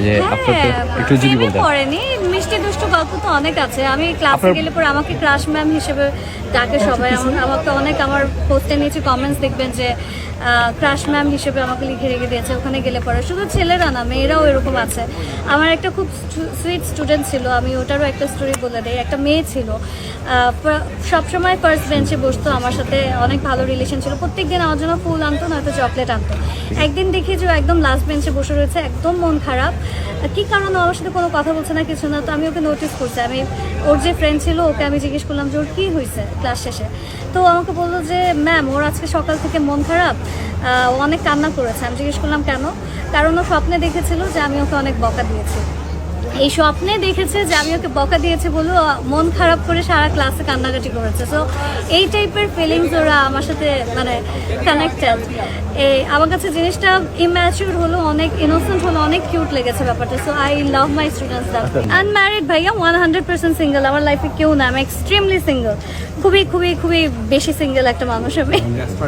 যে আপনাকে একটু যদি বলতেন। পড়েনি, মিষ্টি দুষ্টু গল্প তো অনেক আছে। আমি ক্লাসে গেলে পরে আমাকে ক্রাশ ম্যাম হিসেবে ডাকে সবাই। আমাকে অনেক, আমার পোস্টে নিচে কমেন্টস দেখবেন যে ক্রাশ ম্যাম হিসেবে আমাকে লিখে রেখে দিয়েছে ওখানে গেলে পরে। শুধু ছেলেরা না, মেয়েরাও এরকম আছে। আমার একটা খুব সুইট স্টুডেন্ট ছিল, আমি ওটারও একটা স্টোরি বলে দিই। একটা মেয়ে ছিল, সবসময় ফার্স্ট বেঞ্চে বসতো, আমার সাথে অনেক ভালো রিলেশন ছিল। প্রত্যেকদিন আমার জন্য ফুল আনতো, নয়তো চকলেট আনতো। একদিন দেখি যে একদম লাস্ট বেঞ্চে বসে রয়েছে, একদম মন খারাপ। কী কারণ আমার সাথে কোনো কথা বলছে না, কিছু না। তো আমি ওকে নোটিস করছি। আমি ওর যে ফ্রেন্ড ছিল ওকে আমি জিজ্ঞেস করলাম যে ওর কী হয়েছে ক্লাস শেষে। তো আমাকে বললো যে ম্যাম ওর আজকে সকাল থেকে মন খারাপ, ও অনেক কান্না করেছে। আমি জিজ্ঞেস করলাম কেন? কারণ ও স্বপ্নে দেখেছিল যে আমি ওকে অনেক বকা দিয়েছি। এই স্বপ্নে দেখেছে যে আমি ওকে বকা দিয়েছি বলে মন খারাপ করে সারা ক্লাসে কান্নাকাটি করেছে। সো এই টাইপের ফিলিংস ওরা আমার সাথে মানে কানেক্টেড। আমার কাছে জিনিসটা ইম্যাচিউর হলো, অনেক ইনোসেন্ট হলো, অনেক কিউট লেগেছে ব্যাপারটা। So I love my students that. Unmarried ভাইয়া, 100% সিঙ্গেল। আমার লাইফে কেউ না, আমি এক্সট্রিমলি সিঙ্গেল, খুবই খুবই খুবই বেশি সিঙ্গেল একটা মানুষ আমি।